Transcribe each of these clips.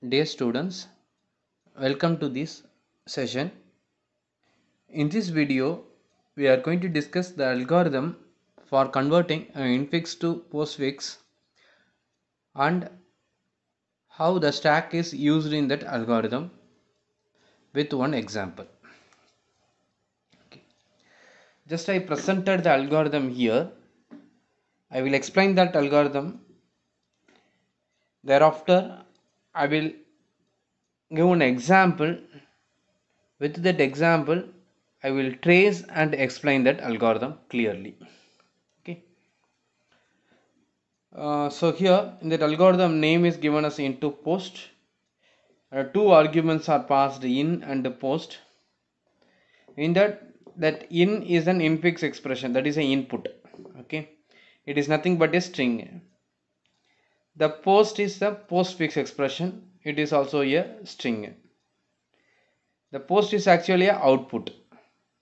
Dear students, welcome to this session. In this video, we are going to discuss the algorithm for converting an infix to postfix and how the stack is used in that algorithm with one example. Okay. Just I presented the algorithm here. I will explain that algorithm. Thereafter, I will give an example. With that example, I will trace and explain that algorithm clearly. Okay. So here in that algorithm name is given as into post. Two arguments are passed in and post. In that in is an infix expression, that is an input. Okay, it is nothing but a string. The post is the postfix expression, it is also a string. The post is actually a output.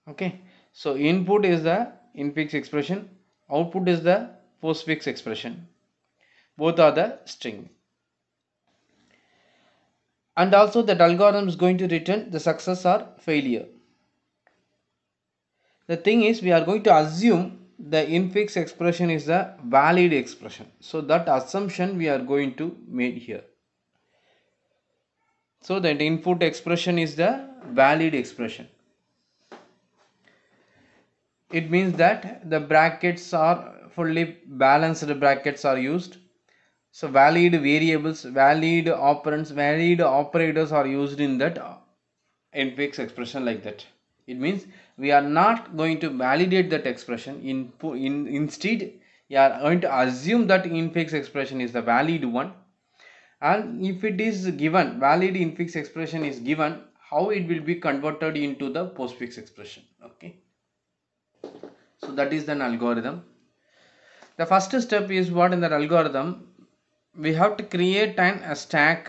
Okay, so input is the infix expression, output is the postfix expression. Both are the string. And also that algorithm is going to return the success or failure. The thing is, we are going to assume the infix expression is a valid expression. So that assumption we are going to make here. So that input expression is the valid expression. It means that the brackets are fully balanced, brackets are used. So valid variables, valid operands, valid operators are used in that infix expression like that. It means we are not going to validate that expression. Instead, we are going to assume that infix expression is the valid one, and if it is given, valid infix expression is given, how it will be converted into the postfix expression. Okay, so that is an algorithm. The first step is what in that algorithm we have to create a stack.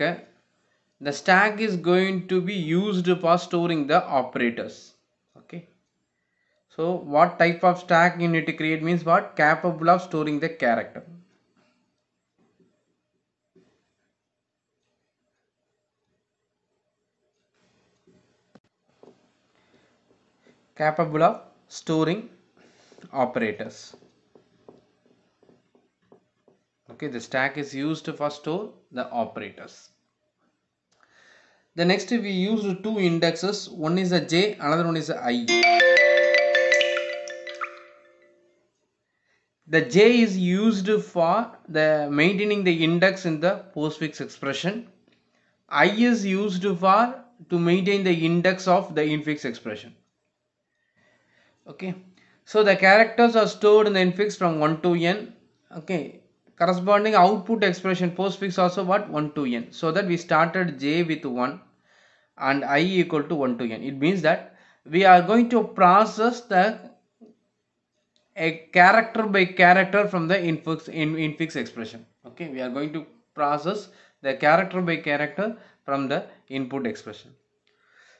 The stack is going to be used for storing the operators. Okay, so what type of stack you need to create means what? Capable of storing the character. Capable of storing operators. Okay, the stack is used for store the operators. The next we used two indexes. One is a j, another one is a I. The j is used for the maintaining the index in the postfix expression. I is used for to maintain the index of the infix expression. Okay, so the characters are stored in the infix from 1 to n. Okay, corresponding output expression postfix also what? 1 to n. So that we started j with 1 and I equal to 1 to n. It means that we are going to process the a character by character from the infix expression. Okay, we are going to process the character by character from the input expression.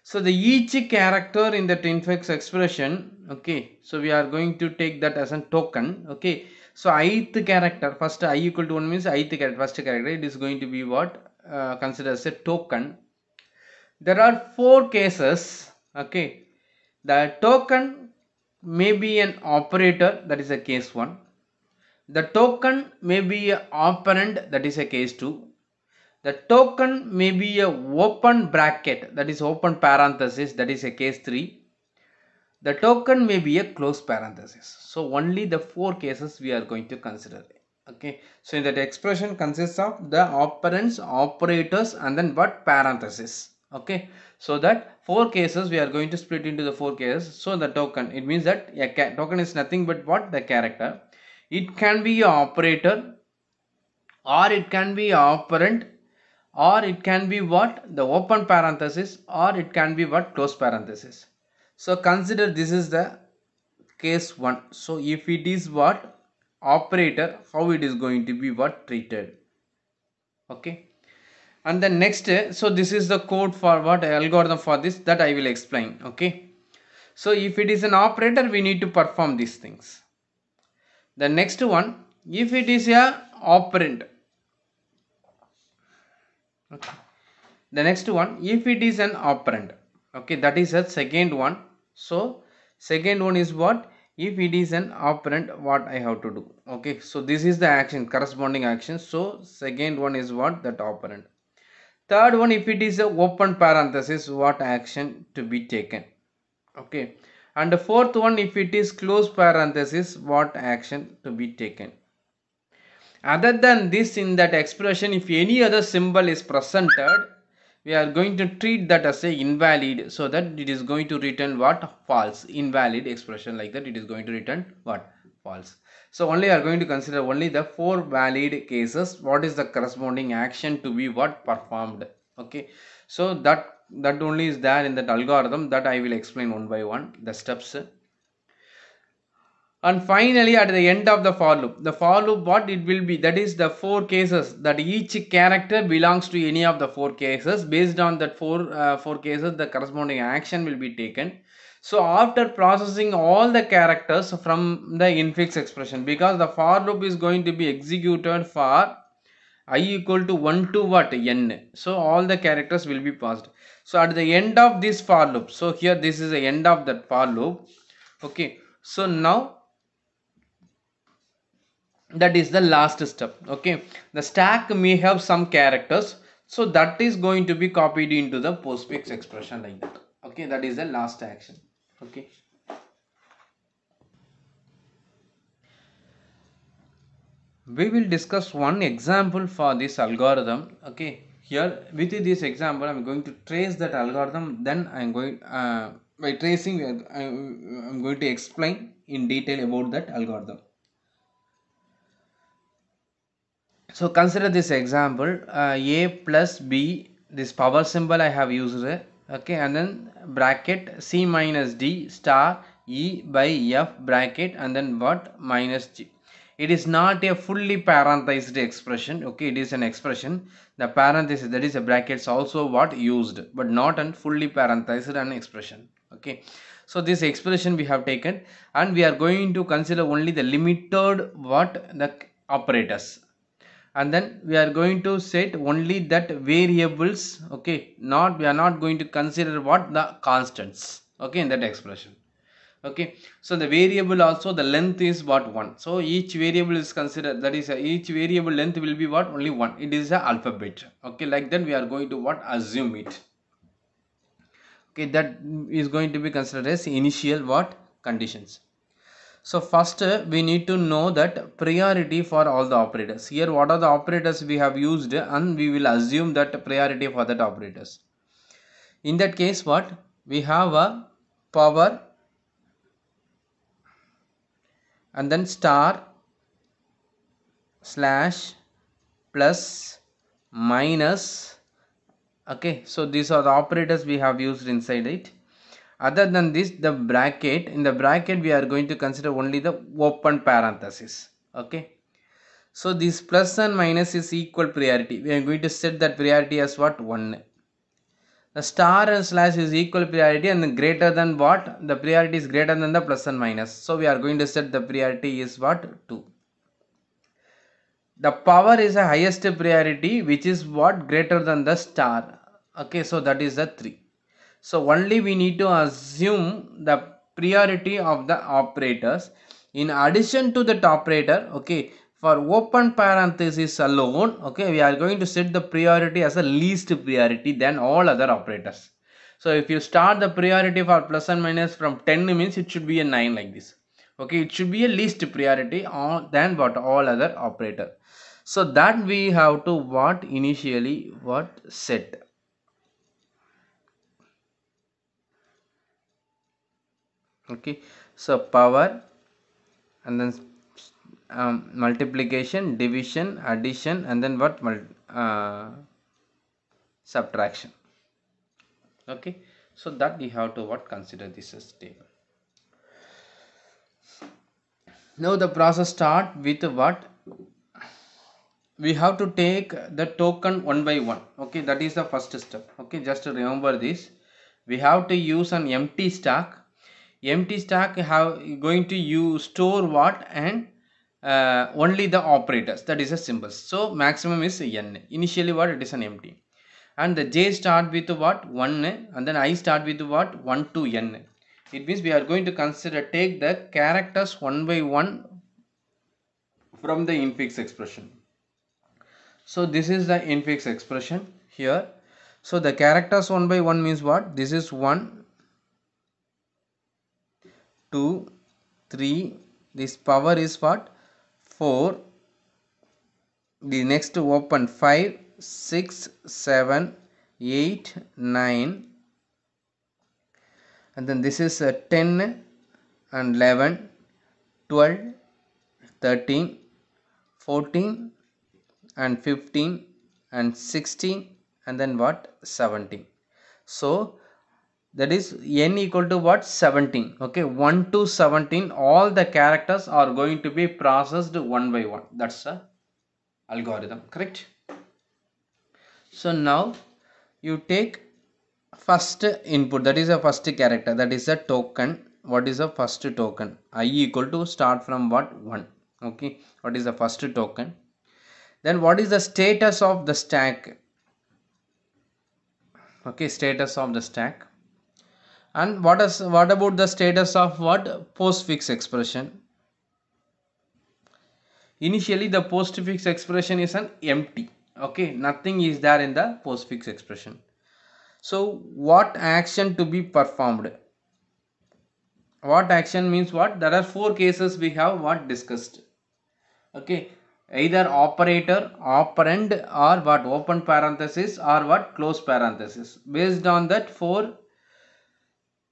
So the each character in that infix expression, okay, so we are going to take that as a token. Okay, so ith character, first I equal to 1 means ith character, first character, it is going to be what considered as a token. There are four cases. Okay, the token may be an operator, that is a case 1. The token may be an operand, that is a case 2. The token may be a open bracket, that is open parenthesis, that is a case 3. The token may be a closed parenthesis. So only the four cases we are going to consider. Okay, so that expression consists of the operands, operators, and then what? Parenthesis. Okay, so that four cases we are going to split into the four cases. So the token, it means that a token is nothing but what? The character. It can be a operator, or it can be a operand, or it can be what? The open parenthesis, or it can be what? Close parenthesis. So consider this is the case 1. So if it is what? Operator, how it is going to be what? Treated. Okay, and then next, so this is the code for what? Algorithm for this, that I will explain. Okay, so if it is an operator, we need to perform these things. The next one, if it is a operand, okay, The next one, if it is an operand, okay, that is a second one. So second one is what? If it is an operand, what I have to do? Okay, so this is the action, corresponding action. So second one is what? That operand. Third one, if it is a open parenthesis, what action to be taken? Okay, and the fourth one, if it is closed parenthesis, what action to be taken? Other than this, in that expression, if any other symbol is presented, we are going to treat that as a invalid, so that it is going to return what? False. Invalid expression, like that, it is going to return what? False. So only are going to consider only the 4 valid cases. What is the corresponding action to be what? Performed. Okay, so that only is there in that algorithm, that I will explain one by one the steps. And finally, at the end of the for loop, what it will be? That is the 4 cases, that each character belongs to any of the 4 cases. Based on that 4 cases, the corresponding action will be taken. So after processing all the characters from the infix expression, because the for loop is going to be executed for I equal to 1 to what? N. So all the characters will be passed. So at the end of this for loop, so here this is the end of that for loop. Okay, so now that is the last step. Okay, the stack may have some characters, so that is going to be copied into the postfix expression, like that. Okay, that is the last action. Okay, we will discuss one example for this algorithm. Okay, here with this example I'm going to trace that algorithm, then I'm going by tracing I'm going to explain in detail about that algorithm. So consider this example, a plus b, this power symbol I have used, okay, and then bracket c minus d star e by f bracket, and then what? Minus g. It is not a fully parenthesized expression. Okay, it is an expression. The parenthesis, that is a brackets, also what? Used, but not an fully parenthesized an expression. Okay, so this expression we have taken, and we are going to consider only the limited what? The operators, and then we are going to set only that variables. Okay, not, we are not going to consider what? The constants. Okay, in that expression. Okay, so the variable also, the length is what? 1. So each variable is considered, that is each variable length will be what? Only 1. It is a alphabet. Okay, like that we are going to what? Assume it. Okay, that is going to be considered as initial what? Conditions. So first we need to know that priority for all the operators. Here what are the operators we have used, and we will assume that priority for that operators. In that case, what? We have a power, and then star, slash, plus, minus. Okay, so these are the operators we have used inside it. Other than this, the bracket, in the bracket we are going to consider only the open parenthesis. Okay, so this plus and minus is equal priority. We are going to set that priority as what? 1. The star and slash is equal priority, and then greater than what? The priority is greater than the plus and minus. So we are going to set the priority is what? 2. The power is a highest priority, which is what? Greater than the star. Okay, so that is the 3. So only we need to assume the priority of the operators. In addition to that operator, okay, for open parenthesis alone, okay, we are going to set the priority as a least priority than all other operators. So if you start the priority for plus and minus from 10, means it should be a 9, like this. Okay, it should be a least priority than what? All other operator. So that we have to what? Initially what? Set. Okay, so power, and then multiplication, division, addition, and then what? Subtraction. Okay, so that we have to what? Consider this as table. Now the process start with what? We have to take the token one by one. Okay, that is the first step. Okay, just remember this. We have to use an empty stack. Empty stack have going to use store what? And only the operators, that is a symbols. So maximum is n. Initially what? It is an empty. and the j start with what 1 and then I start with what 1 to n. It means we are going to take the characters one by one from the infix expression. So this is the infix expression here. So the characters one by one means what? This is 1, 2, 3. This power is what? 4. The next open 5, 6, 7, 8, 9. And then this is 10 and 11, 12, 13, 14 and 15 and 16 and then what 17. So that is n equal to what 17. Okay, 1 to 17 all the characters are going to be processed one by one. That's the algorithm, correct? So now you take first input, that is a first character, that is a token. What is the first token? I equal to start from what 1. Okay, what is the first token? Then what is the status of the stack? Okay, status of the stack. And what about the status of what postfix expression? Initially the postfix expression is an empty. Okay, nothing is there in the postfix expression. So what action to be performed? What action means what? There are 4 cases we have what discussed. Okay, either operator, operand, or what open parenthesis or what close parenthesis. Based on that 4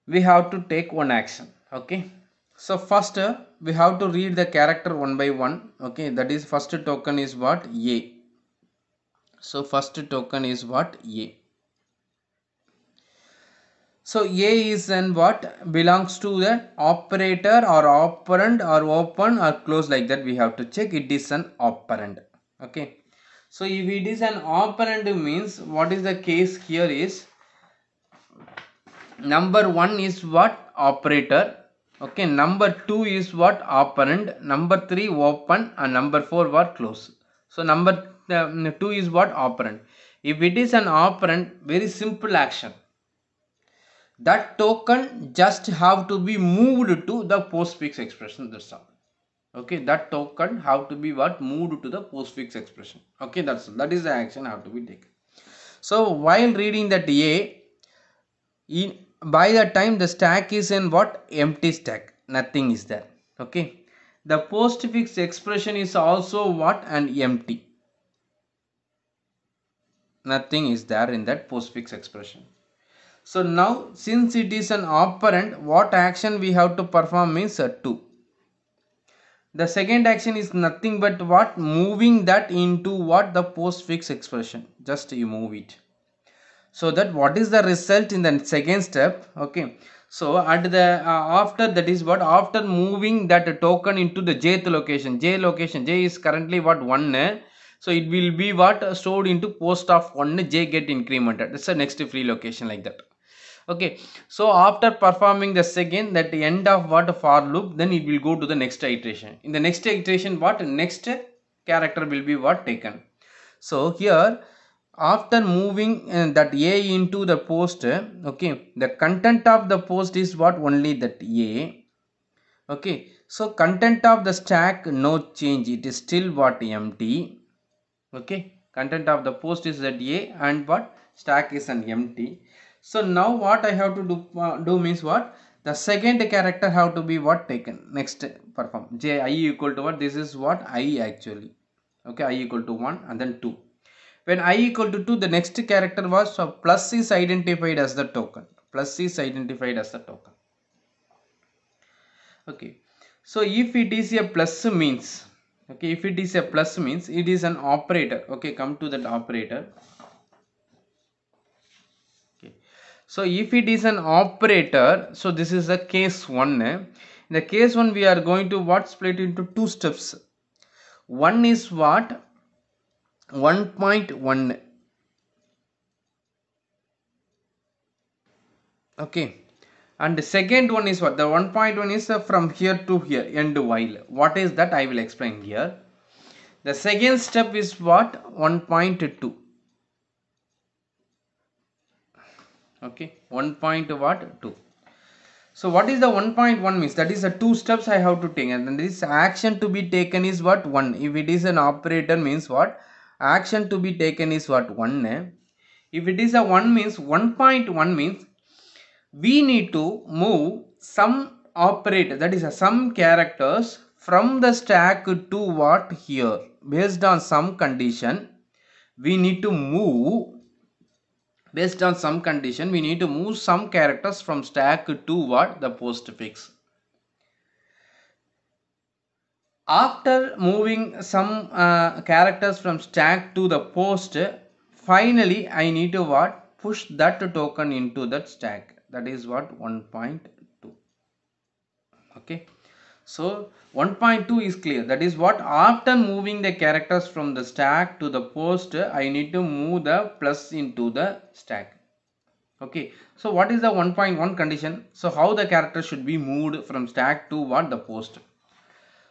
we have to take one action. Okay, so first we have to read the character one by one. Okay, that is first token is what a. So first token is what a. So a is then what belongs to the operator or operand or open or close, like that we have to check. It is an operand. Okay, so if it is an operand means what is the case here is number 1 is what operator. Okay, number 2 is what operand, number 3 open, and number 4 what close. So number 2 is what operand. If it is an operand, very simple action. That token just have to be moved to the postfix expression. That's all. Okay, that token have to be what moved to the postfix expression. Okay, that is the action have to be taken. So while reading that a, by the time the stack is in what empty stack, nothing is there. Okay, the postfix expression is also what an empty. Nothing is there in that postfix expression. So now since it is an operand, what action we have to perform means 2. The second action is nothing but what moving that into what the postfix expression. Just you move it. So that what is the result in the second step? Okay. So at the after that is what after moving that token into the jth location. J is currently what 1. So it will be what stored into post of 1, j get incremented. That's the next free location, like that. Okay, so after performing the second, that end of what for loop, then it will go to the next iteration. In the next iteration, what next character will be what taken. So here after moving that a into the post, okay, the content of the post is what only that a. Okay, so content of the stack no change, it is still what empty. Okay, content of the post is that a and what stack is an empty. So now what I have to do means what the second character have to be what taken. Next perform j I equal to what, this is what I actually. Okay, I equal to 1 and then 2. When I equal to 2, the next character was, so plus is identified as the token. Plus is identified as the token. Okay, so if it is a plus means, okay, if it is a plus means it is an operator. Okay, come to that operator. Okay, so if it is an operator, so this is the case 1. In the case 1 we are going to what split into 2 steps. One is what 1.1. Okay, and the second one is what the 1.1 is from here to here, end while. What is that I will explain here. The second step is what 1.2. Okay, 1.2. So what is the 1.1 means? That is the two steps I have to take, and then this action to be taken is what? 1. If it is an operator means what? Action to be taken is what? 1. If it is a 1 means 1.1 means we need to move some operator, that is some characters from the stack to what? Here. Based on some condition we need to move, based on some condition we need to move some characters from stack to what? The postfix. After moving some characters from stack to the post, finally I need to what? Push that token into that stack. That is what? 1.2. Okay, so 1.2 is clear. That is what? After moving the characters from the stack to the post, I need to move the plus into the stack. Okay, so what is the 1.1 condition? So how the character should be moved from stack to what? The post.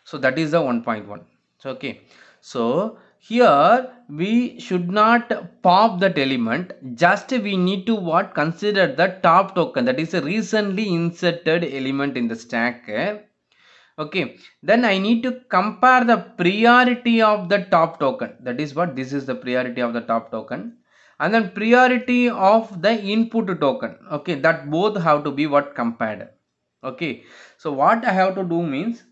So that is the 1.1. So okay, so here we should not pop that element, just we need to what? Consider the top token, that is a recently inserted element in the stack. Okay, then I need to compare the priority of the top token, that is what? This is the priority of the top token, and then priority of the input token. Okay, that both have to be what? Compared. Okay, so what I have to do means,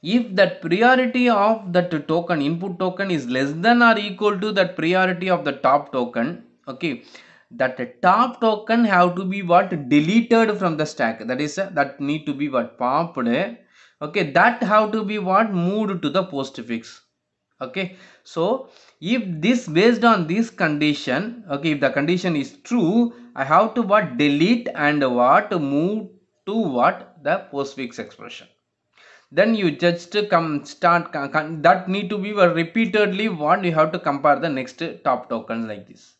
if that priority of that token, input token, is less than or equal to that priority of the top token, okay, that top token have to be what? Deleted from the stack, that is that need to be what? Popped. Okay, that have to be what? Moved to the postfix. Okay, so if this, based on this condition, okay, if the condition is true, I have to what? Delete and what? Move to what? The postfix expression. Then you just that need to be repeatedly what? You have to compare the next top token like this.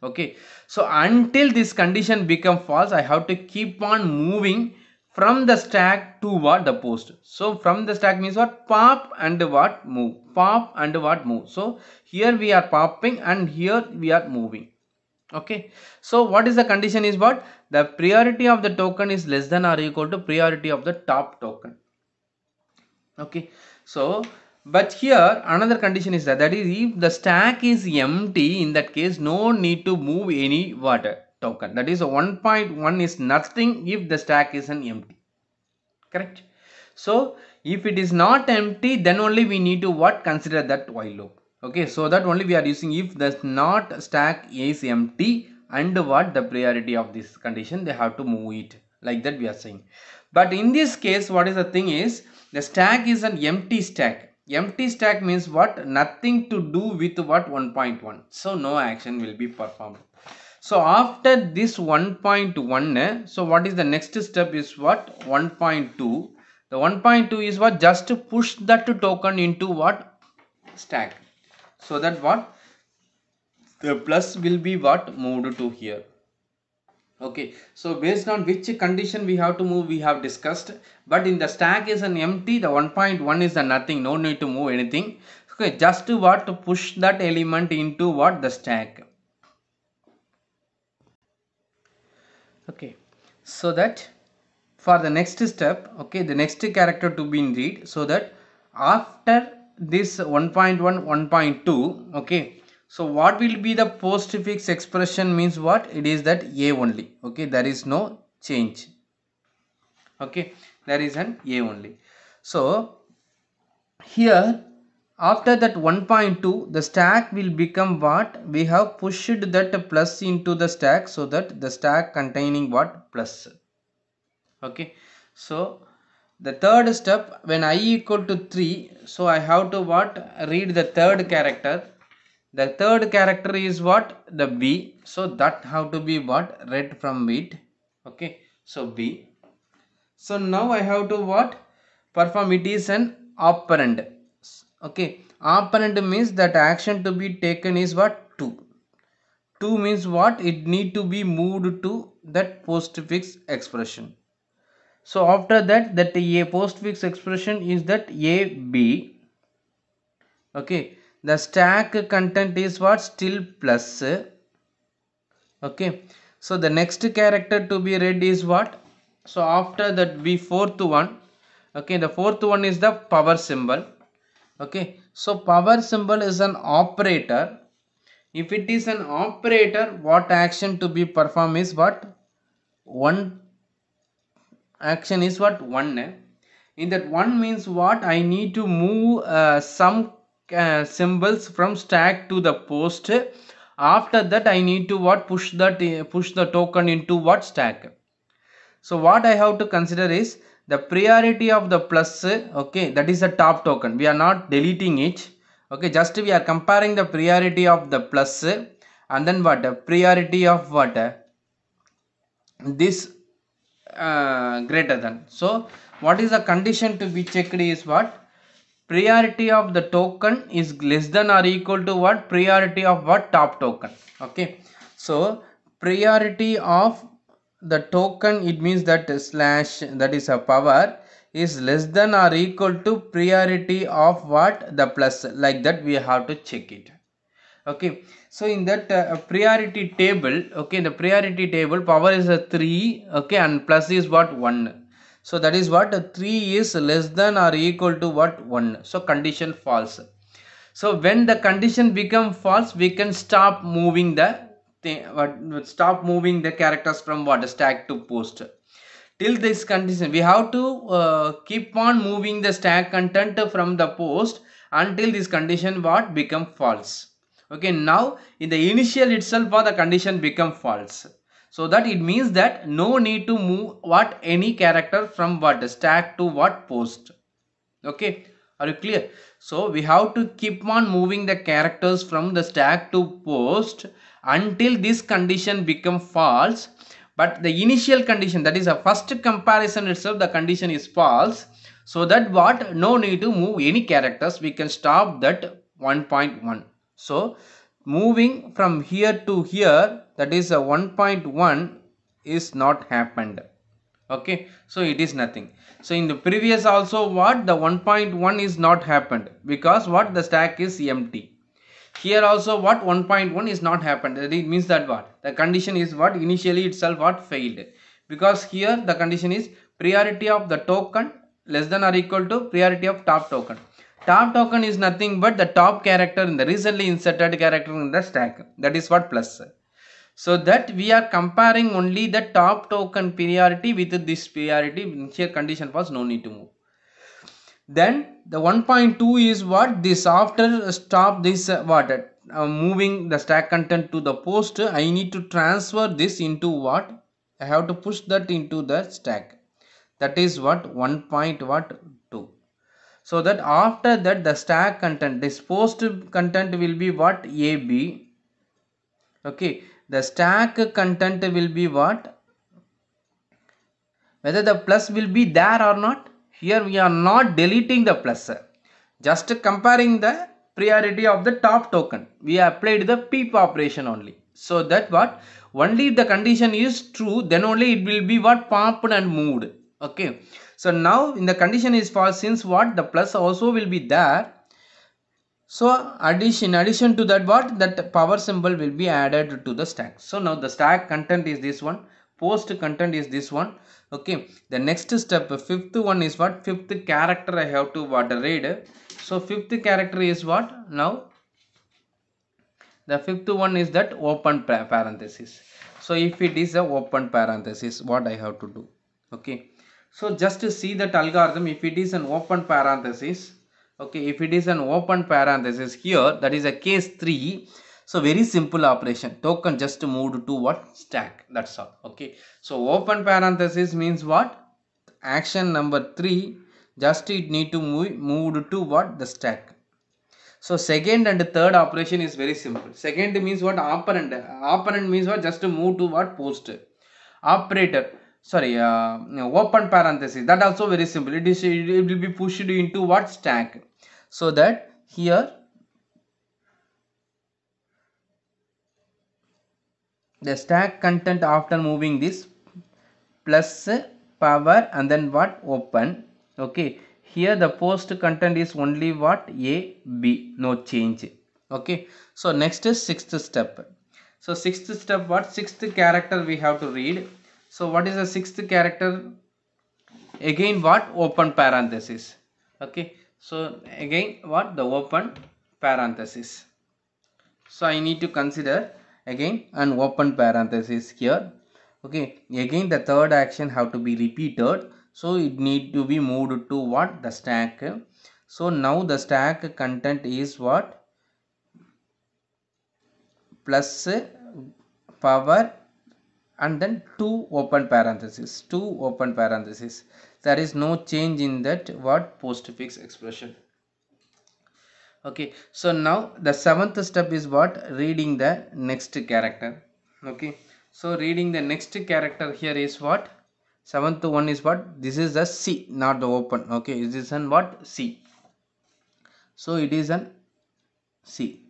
Okay, so until this condition become false, I have to keep on moving from the stack to what? The post. So from the stack means what? Pop and what? Move. Pop and what? Move. So here we are popping and here we are moving. Okay, so what is the condition is what? The priority of the token is less than or equal to priority of the top token. Okay, so but here another condition is that is if the stack is empty, in that case no need to move any water token. That is 1.1 is nothing if the stack is an empty. Correct. So if it is not empty, then only we need to what? Consider that while loop. Okay, so that only we are using if the not stack is empty and what? The priority of this condition, they have to move it, like that we are saying. But in this case, what is the thing is, the stack is an empty stack. Empty stack means what? Nothing to do with what? 1.1. So no action will be performed. So after this 1.1, so what is the next step is what? 1.2. The 1.2 is what? Just to push that token into what? Stack. So that what? The plus will be what? Moved to here. Okay, so based on which condition we have to move, we have discussed. But in the stack is an empty, the 1.1 is a nothing, no need to move anything. Okay, just to what? To push that element into what? The stack. Okay, so that for the next step, okay, the next character to be in read, so that after this 1.1 1.2, okay, so what will be the postfix expression means what? It is that a only. Okay, there is no change. Okay, there is an a only. So here after that 1.2, the stack will become what? We have pushed that plus into the stack, so that the stack containing what? Plus. Okay, so the third step, when I equal to 3, so I have to what? Read the third character. The third character is what? The B. So that have to be what? Read from it. Okay, so B. So now I have to what? Perform, it is an operand. Okay, operand means that action to be taken is what? 2. 2 means what? It need to be moved to that postfix expression. So after that, that a postfix expression is that AB. Okay, the stack content is what? Still plus. Okay, So the next character to be read is what? So after that, we fourth one. Okay, the fourth one is the power symbol. Okay, so power symbol is an operator. If it is an operator, what action to be performed is what? One action is what? One. In that one means what? I need to move some symbols from stack to the post. After that, I need to what? Push the token into what? Stack. So what I have to consider is the priority of the plus. Okay, that is the top token. We are not deleting it. Okay, just we are comparing the priority of the plus and then what? Priority of what? This greater than. So what is the condition to be checked is what? Priority of the token is less than or equal to what? Priority of what? Top token. Okay, so priority of the token, it means that slash, that is a power, is less than or equal to priority of what? The plus. Like that we have to check it. Okay, so in that priority table, okay, the priority table, power is a 3, okay, and plus is what? 1. So that is what? 3 is less than or equal to what? 1. So condition false. So when the condition become false, we can stop moving the stop moving the characters from what? Stack to post. Till this condition, we have to keep on moving the stack content from the post until this condition what? Become false. Okay, now in the initial itself the condition become false. So that it means that no need to move what? Any character from what? Stack to what? Post. Okay, are you clear? So we have to keep on moving the characters from the stack to post until this condition become false. But the initial condition, that is a first comparison itself, the condition is false. So that what? No need to move any characters, we can stop that 1.1. so moving from here to here, that is a 1.1 is not happened. Okay, so it is nothing. So in the previous also what? The 1.1 is not happened because what? The stack is empty. Here also what? 1.1 is not happened. It means that what? The condition is what? Initially itself what? Failed. Because here the condition is priority of the token less than or equal to priority of top token. Top token is nothing but the top character in the recently inserted character in the stack. That is what? Plus. So that we are comparing only the top token priority with this priority. Here condition was no need to move. Then the 1.2 is what? This after stop this what? Moving the stack content to the post, I need to transfer this into what? I have to push that into the stack. That is what? 1.2. So that after that the stack content, this post content will be what? AB. Okay, the stack content will be what? Whether the plus will be there or not. Here we are not deleting the plus, just comparing the priority of the top token. We applied the peep operation only. So that what? Only if the condition is true, then only it will be what? Popped and moved. Okay, so now in the condition is false, since what? The plus also will be there. So in addition to that what? That power symbol will be added to the stack. So now the stack content is this one, post content is this one. Okay, the next step, fifth one is what? Fifth character I have to what? Read. So fifth character is what? Now the fifth one is that open parenthesis. So if it is a open parenthesis, what I have to do? Okay, so just to see that algorithm, if it is an open parenthesis, okay, if it is an open parenthesis here, that is a case 3. So very simple operation, token just moved to what? Stack, that's all. Okay, so open parenthesis means what? Action number 3, just it need to move to what? The stack. So second and third operation is very simple. Second means what? Operand. Operand means what? Just to move to what? Post. Operator, sorry, open parenthesis, that also very simple. It will be pushed into what? Stack. So that here the stack content after moving this plus power and then what? Open. Okay, here the post content is only what? A, B, no change. Okay, so next is sixth step. So sixth step, what? Sixth character we have to read. So what is the sixth character? Again what? Open parenthesis. Okay, so again what? The open parenthesis. So I need to consider again an open parenthesis here. Okay, again the third action have to be repeated, so it need to be moved to what? The stack. So now the stack content is what? Plus power and then two open parentheses, there is no change in that what? Postfix expression. Okay, so now the seventh step is what? Reading the next character. Okay, so reading the next character here is what? Seventh one is what? This is the C, not the open. Okay, this is an what? C. So it is an C.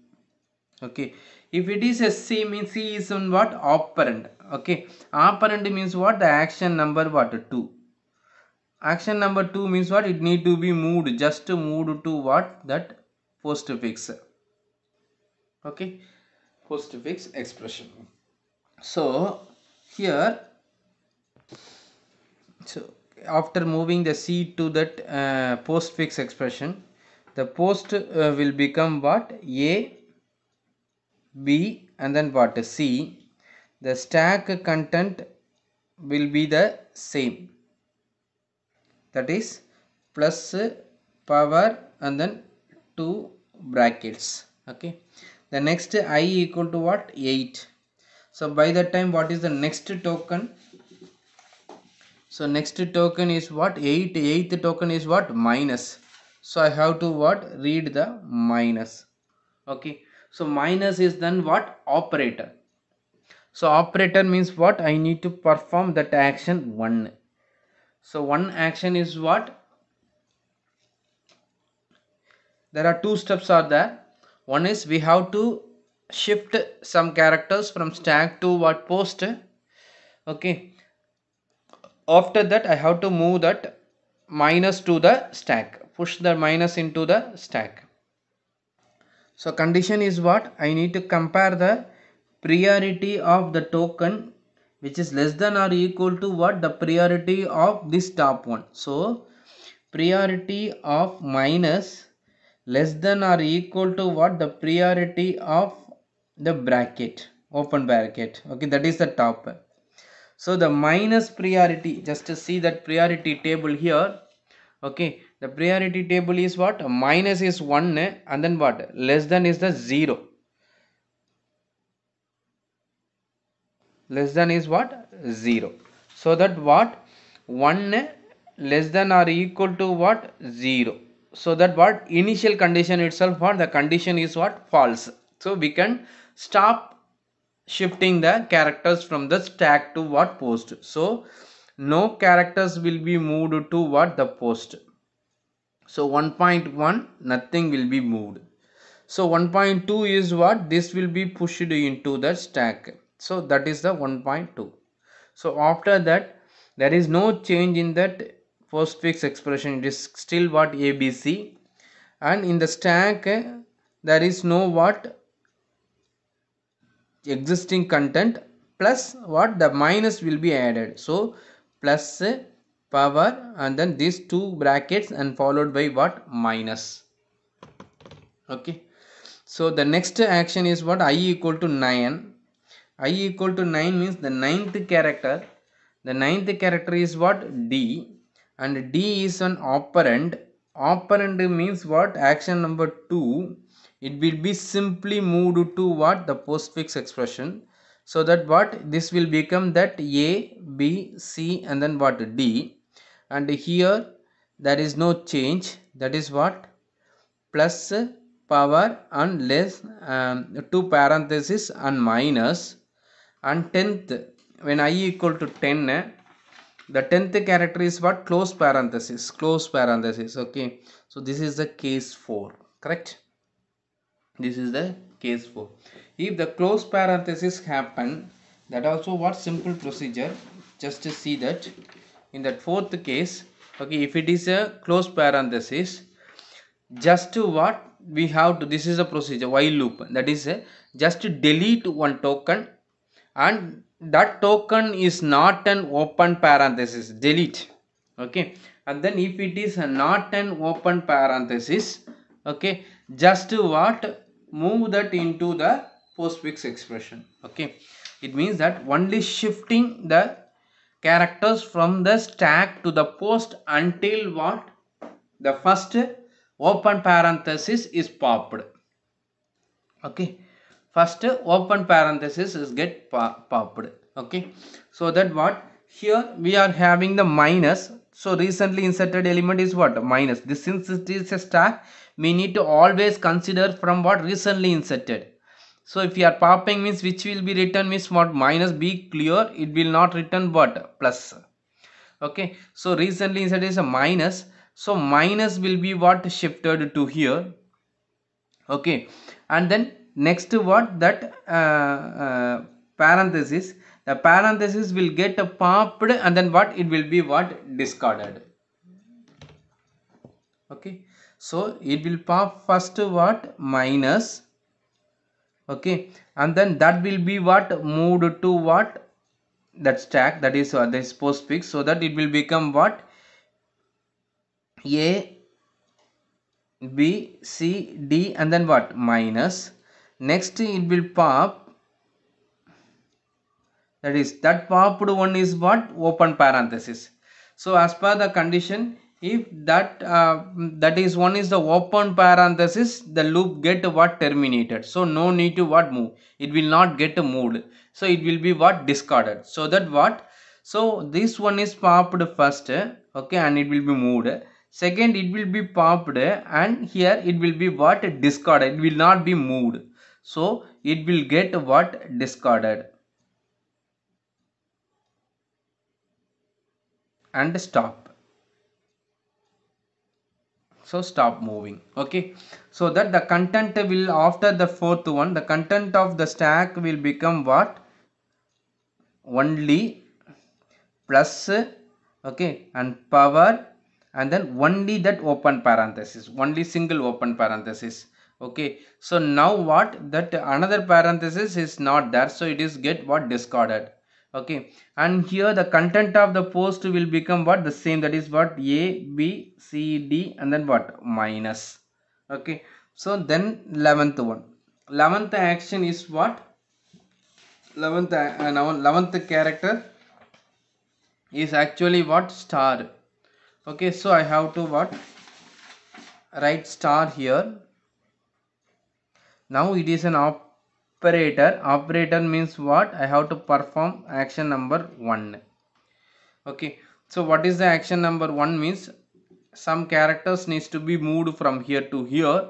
Okay, if it is a C, means C is on what? Operand. Okay, operand means what? The action number what? 2. Action number 2 means what? It need to be moved, just moved to what? That postfix. Okay, postfix expression. So here, so after moving the C to that postfix expression, the post will become what? A, B, and then what? C. The stack content will be the same, that is plus power and then 2 brackets. Okay, the next I equal to what? 8. So by that time, what is the next token? So next token is what? 8. Eighth token is what? Minus. So I have to what? Read the minus. Okay, so minus is then what? Operator. So operator means what? I need to perform that action 1. So one action is what? There are 2 steps are there. One is we have to shift some characters from stack to what? Post. Okay, after that I have to move that minus to the stack, push the minus into the stack. So condition is what? I need to compare the priority of the token which is less than or equal to what? The priority of this top one. So priority of minus less than or equal to what? The priority of the bracket, open bracket. Okay, that is the top. So the minus priority, just to see that priority table here. Okay, the priority table is what? Minus is 1 and then what? Less than is the 0. Less than is what? 0. So that what? 1 less than or equal to what? 0. So that what? Initial condition itself what? The condition is what? False. So we can stop shifting the characters from the stack to what? Post. So no characters will be moved to what? The post. So 1.1 nothing will be moved. So 1.2 is what? This will be pushed into the stack. So that is the 1.2. So after that there is no change in that postfix expression. It is still what? ABC, and in the stack there is no what? Existing content, plus what? The minus will be added. So plus power and then these 2 brackets and followed by what? Minus. Okay, so the next action is what? I equal to 9. I equal to 9 means the ninth character. The ninth character is what? D, and D is an operand. Operand means what? Action number 2, it will be simply moved to what? The postfix expression. So that what? This will become that A, B, C, and then what? D, and here there is no change. That is what? Plus power and less 2 parentheses and minus, and 10th, when I equal to 10, the 10th character is what? Close parenthesis. Okay, so this is the case 4, correct? This is the case 4. If the close parenthesis happen, that also what? Simple procedure, just to see that in that 4th case. Okay, if it is a close parenthesis, just to what? we have to, this is a procedure while loop, that is just delete one token, and that token is not an open parenthesis, delete. Okay, and then if it is not an open parenthesis, okay, just what, move that into the postfix expression. Okay, it means that only shifting the characters from the stack to the post until what, the first open parenthesis is popped. Okay, first open parenthesis is get popped. Okay, so that what, here we are having the minus, so recently inserted element is what, minus. This, since it is a stack, we need to always consider from what, recently inserted. So if you are popping means which will be written means what, minus, be clear, it will not return what, plus. Okay, so recently inserted is a minus, so minus will be what, shifted to here. Okay, and then next what, that parenthesis, the parenthesis will get popped, and then what, it will be what, discarded. Okay, so it will pop first what, minus. Okay, and then that will be what, moved to what, that stack, that is this postfix, so that it will become what, a b c d, and then what, minus. Next it will pop, that is, that popped one is what, open parenthesis. So as per the condition, if that that is one is the open parenthesis, the loop get what, terminated. So no need to what, move, it will not get moved, so it will be what, discarded. So that what, so this one is popped first. Okay, and it will be moved. Second it will be popped, and here it will be what, discarded, it will not be moved, so it will get what, discarded and stop. So stop moving. Okay, so that the content will, after the fourth one, the content of the stack will become what, only, plus, okay, and power, and then only that open parenthesis, only single open parenthesis. Okay, so now what, that another parenthesis is not there, so it is get what, discarded. Okay, and here the content of the post will become what, the same, that is what, a b c d, and then what, minus. Okay, so then 11th one, 11th action is what, 11th now 11th character is actually what, star. Okay, so I have to what, write star here. Now it is an operator. Operator means what, I have to perform action number 1. Okay, so what is the action number 1 means, some characters needs to be moved from here to here.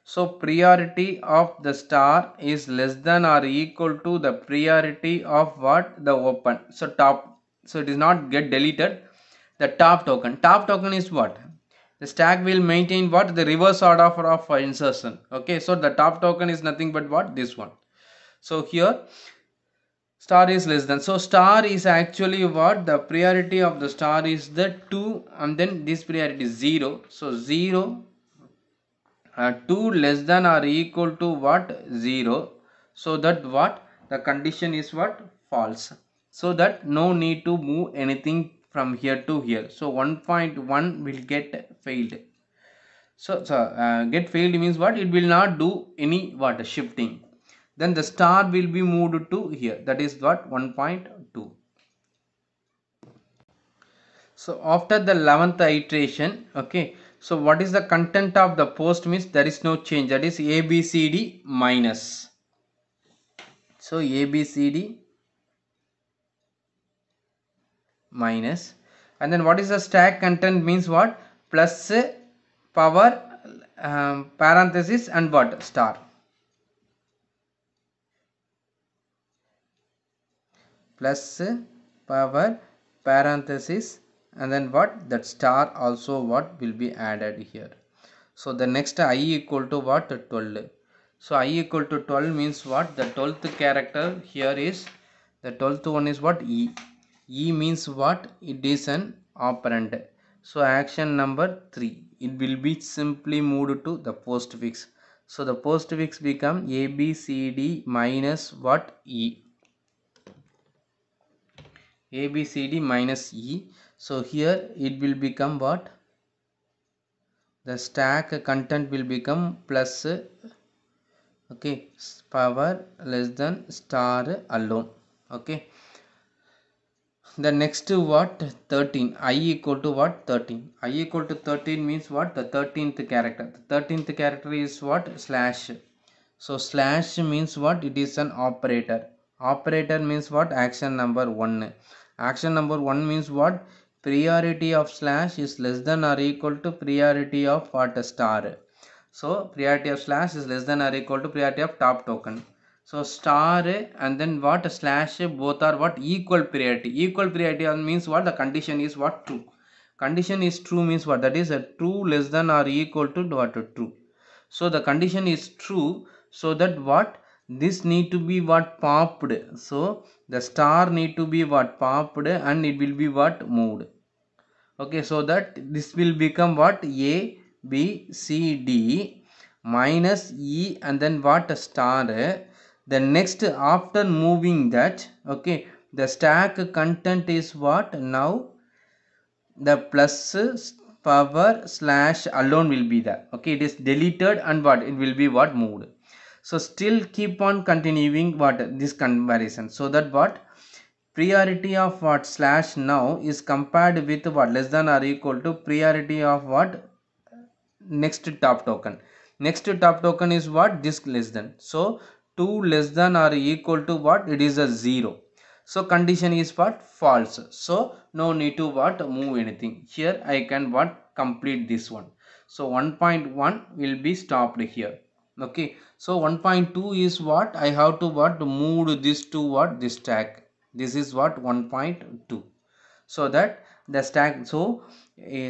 So priority of the star is less than or equal to the priority of what, the open, so top, so it is not get deleted. The top token is what, the stack will maintain what, the reverse order of insertion. Okay, so the top token is nothing but what, this one. So here star is less than, so star is actually what, the priority of the star is the 2, and then this priority is 0, so 0, 2 less than or equal to what, 0, so that what, the condition is what, false, so that no need to move anything from here to here. So 1.1 will get failed. So get failed means what, it will not do any what, shifting. Then the star will be moved to here, that is what, 1.2. So after the 11th iteration, okay, so what is the content of the post means, there is no change, that is abcd minus. So abcd minus, and then what is the stack content means what, plus, power, parenthesis, and what, star, plus, power, parenthesis, and then what, that star also what, will be added here. So the next I equal to what, 12. So I equal to 12 means what, the 12th character here is, the 12th one is what, e. E means what, it is an operand. So action number 3, it will be simply moved to the postfix. So the postfix become A B C D minus what E. A B C D minus E. So here it will become what? The stack content will become plus, okay, power less than star alone. Okay. The next what? 13. I equal to what? 13. I equal to 13 means what? The 13th character. The 13th character is what? Slash. So slash means what? It is an operator. Operator means what? Action number 1. Action number 1 means what? Priority of slash is less than or equal to priority of what? Star. So priority of slash is less than or equal to priority of top token. So star and then what? Slash, both are what? Equal priority. Equal priority means what? The condition is what? True. Condition is true means what? That is a true less than or equal to what? True. So the condition is true, so that what? This need to be what? Popped. So the star need to be what? Popped, and it will be what? Moved. Okay, so that this will become what? A B C D minus E and then what? Star. The next, after moving that, okay, the stack content is what? Now the plus power slash alone will be there. Okay, it is deleted, and what? It will be what? Moved. So still keep on continuing what? This comparison, so that what? Priority of what? Slash now is compared with what? Less than or equal to priority of what? Next top token. Next top token is what? This less than. So 2 less than or equal to what? It is a 0. So condition is what? False. So no need to what? Move anything. Here I can what? Complete this one. So 1.1 will be stopped here. Okay. So 1.2 is what? I have to what? Move this to what? This stack. This is what? 1.2. So that the stack. So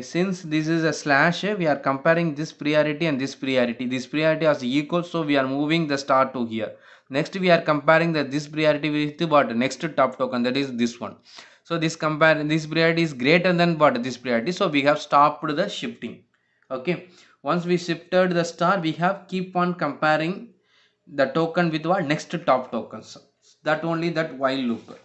since this is a slash, we are comparing this priority and this priority as equal, so we are moving the star to here. Next we are comparing this priority with what? Next top token, that is this one. So this priority is greater than what? This priority, so we have stopped the shifting. Okay, once we shifted the star, we have keep on comparing the token with what? Next top tokens. That only that while loop.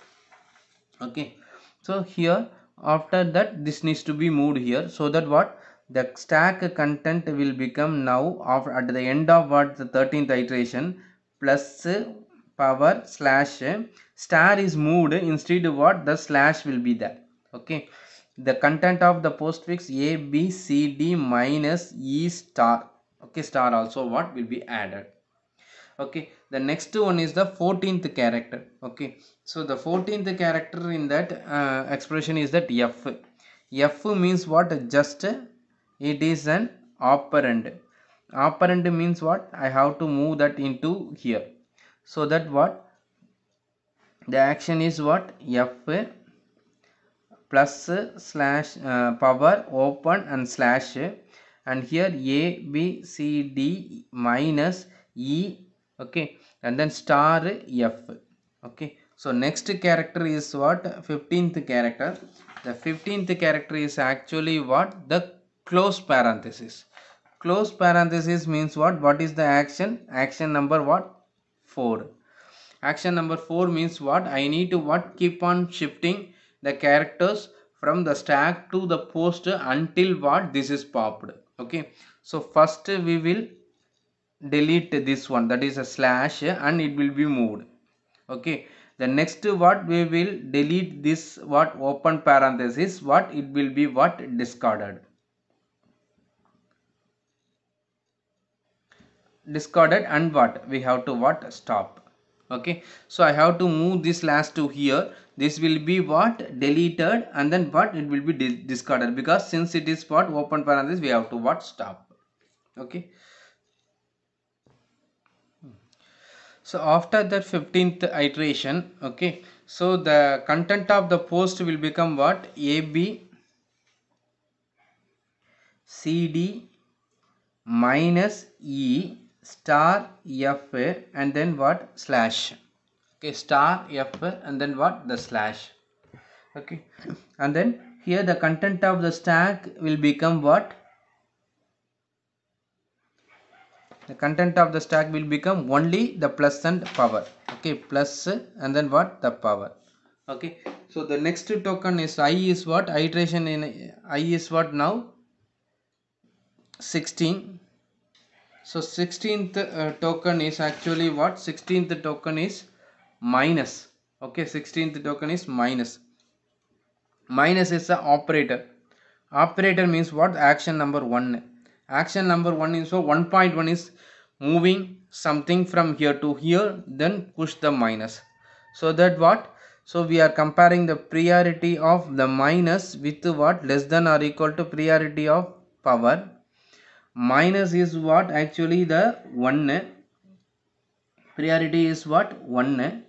Okay, so here after that this needs to be moved here, so that what? The stack content will become now at the end of what? The 13th iteration, plus power slash star is moved, instead of what? The slash will be there. Okay, the content of the postfix A B C D minus E star. Okay, star also what? Will be added. Okay, the next one is the 14th character. Okay, so the 14th character in that expression is that F means what? Just it is an operand. Operand means what? I have to move that into here, so that what? The action is what? F plus slash power open and slash, and here A B C D minus E. Okay, and then star F. Okay, so next character is what? 15th character. The 15th character is actually what? The close parenthesis. Close parenthesis means what? What is the action? Action number what? 4. Action number 4 means what? I need to what? Keep on shifting the characters from the stack to the post until what? This is popped. Okay, so first we will delete this one, that is a slash, and it will be moved. Okay, the next what? We will delete this what? Open parenthesis, what? It will be what? Discarded. Discarded, and what? We have to what? Stop. Okay, so I have to move this last to here. This will be what? Deleted, and then what? It will be discarded, because since it is what? Open parenthesis, we have to what? Stop. Okay, so after that 15th iteration, okay, so the content of the post will become what? A B C D minus E star F, and then what? Slash. Okay, star F, and then what? The slash. Okay, and then here the content of the stack will become what? the content of the stack will become only the plus and power. Okay, plus and then what, the power. Okay, so the next token is I is what, iteration in I is what now, 16. So 16th token is actually what, 16th token is minus. Okay, 16th token is minus. Minus is the operator. Operator means what, action number 1. Action number 1 is, so 1.1 is moving something from here to here, then push the minus. So that what, so we are comparing the priority of the minus with what, less than or equal to priority of power. Minus is what, actually the 1, priority is what, 1,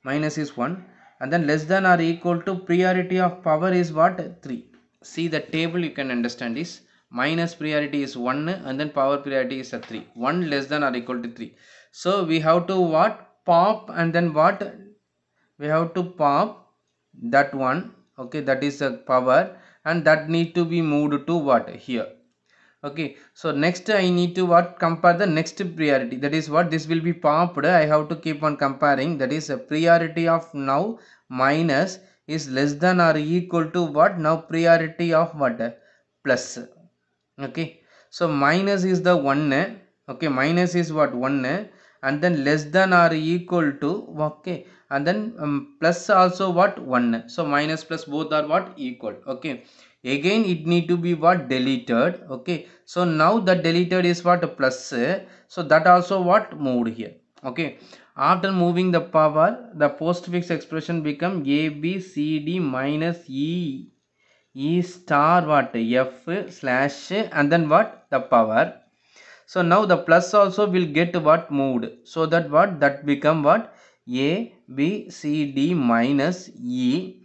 minus is 1, and then less than or equal to priority of power is what, 3. See the table, you can understand this. Minus priority is 1 and then power priority is a 3. 1 less than or equal to 3. So we have to what, pop, and then what, we have to pop that one. Okay, that is a power, and that need to be moved to what, here. Okay, so next I need to what, compare the next priority, that is what, this will be popped. I have to keep on comparing, that is a priority of now minus is less than or equal to what, now priority of what, plus. Okay, so minus is the 1. Okay, minus is what, 1, and then less than or equal to, okay, and then plus also what, 1. So minus plus both are what, equal. Okay, again it need to be what, deleted. Okay, so now the deleted is what, plus, so that also what, moved here. Okay, after moving the power, the postfix expression become a b c d minus e star what, f slash, and then what, the power. So now the plus also will get what, moved, so that what, that become what, a b c d minus e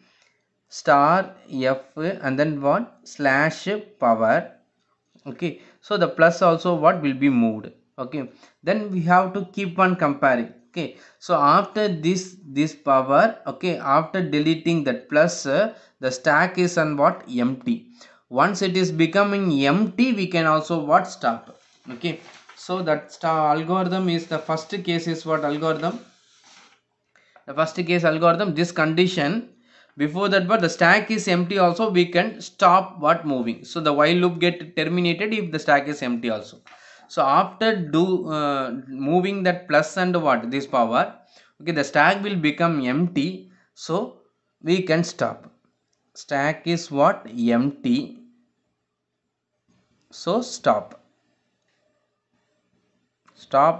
star f and then what, slash power. Okay, so the plus also what, will be moved. Okay, then we have to keep on comparing. Okay, so after this power, okay, after deleting that plus, the stack is on what, empty. Once it is becoming empty, we can also what, stop. Okay, so that algorithm is, the first case is what algorithm, the first case algorithm, this condition. Before that, but the stack is empty also, we can stop what, moving. So the while loop get terminated if the stack is empty also. So after moving that plus and what, this power, okay, the stack will become empty, so we can stop. Stack is what, empty, so stop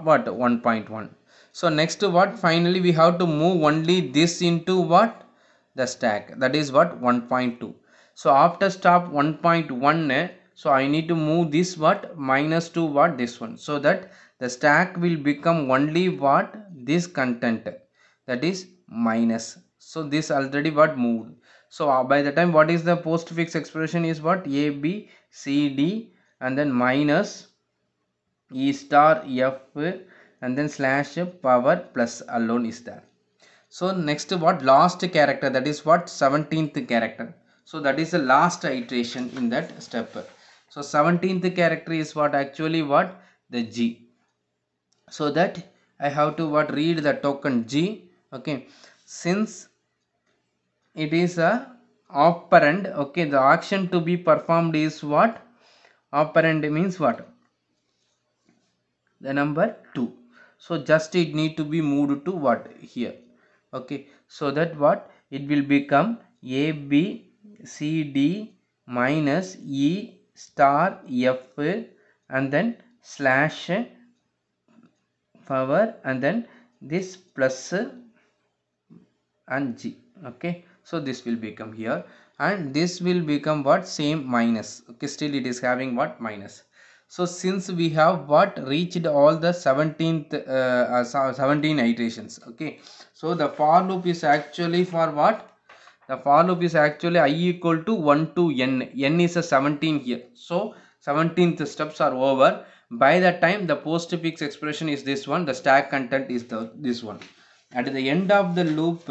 what, 1.1. so next what, finally we have to move only this into what, the stack, that is what, 1.2. so after stop 1.1, so I need to move this what, minus to what, this one, so that the stack will become only what, this content, that is minus. So this already what, moved. So by the time, what is the postfix expression is what, a b c d and then minus e star f and then slash power plus alone is there. So next what, last character, that is what, 17th character. So that is the last iteration in that step. So 17th character is what, actually what, the G. So that I have to what, read the token G. Okay, since it is a operand, okay, the action to be performed is what, operand means what, the number 2. So just it need to be moved to what, here. Okay, so that what, it will become a b c d minus e star f and then slash power and then this plus and g. Okay, so this will become here, and this will become what, same minus. Okay, still it is having what, minus. So since we have what, reached all the 17 iterations. Okay, so the for loop is actually for what, the for loop is actually I equal to 1 to n is a 17 here. So 17th steps are over. By the time the postfix expression is this one, the stack content is this one. At the end of the loop,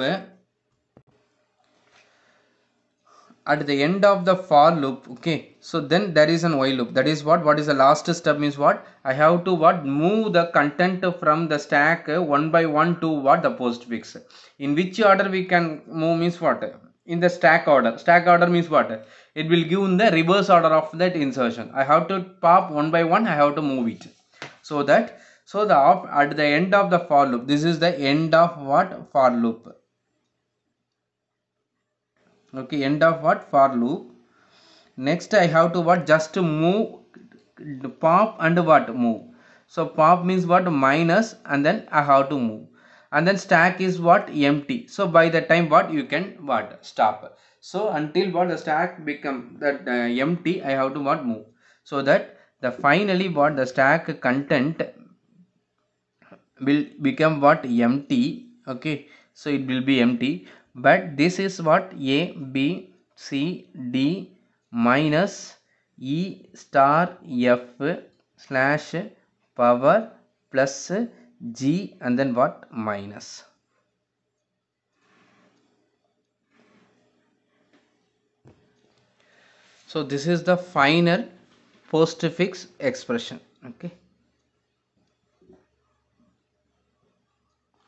at the end of the for loop, okay, so then there is an while loop. That is what is the last step means what I have to what move the content from the stack one by one to what the postfix. In which order we can move means what, in the stack order. Stack order means what, it will give in the reverse order of that insertion. I have to pop one by one, I have to move it. So that, so the at the end of the for loop, this is the end of what for loop. Okay, end of what for loop. Next I have to what, just to move pop and what move. So pop means what, minus, and then I have to move, and then stack is what, empty. So by the time what you can what stop. So until what the stack become that empty, I have to what move. So that the finally what the stack content will become what, empty. Okay, so it will be empty. But this is what, a b c d minus e star f slash power plus g, and then what, minus. So this is the final postfix expression. Okay,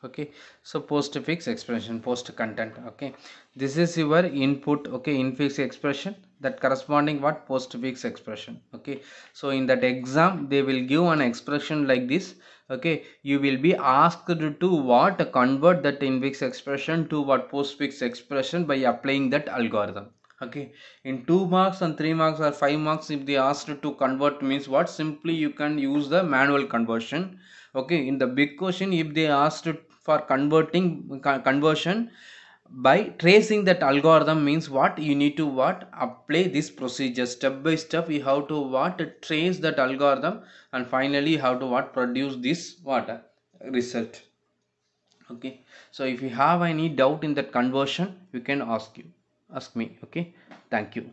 okay, so postfix expression, post content. Okay, this is your input. Okay, infix expression, that corresponding what, postfix expression. Okay, so in that exam they will give an expression like this. Okay, you will be asked to what, convert that infix expression to what, postfix expression by applying that algorithm. Okay, in 2 marks and 3 marks or 5 marks, if they asked to convert means what, simply you can use the manual conversion. Okay, in the big question, if they asked for conversion by tracing that algorithm means what, you need to what, apply this procedure step by step. You have to what, trace that algorithm, and finally you have to what, produce this what, result. Okay, so if you have any doubt in that conversion, you can ask me. Okay, thank you.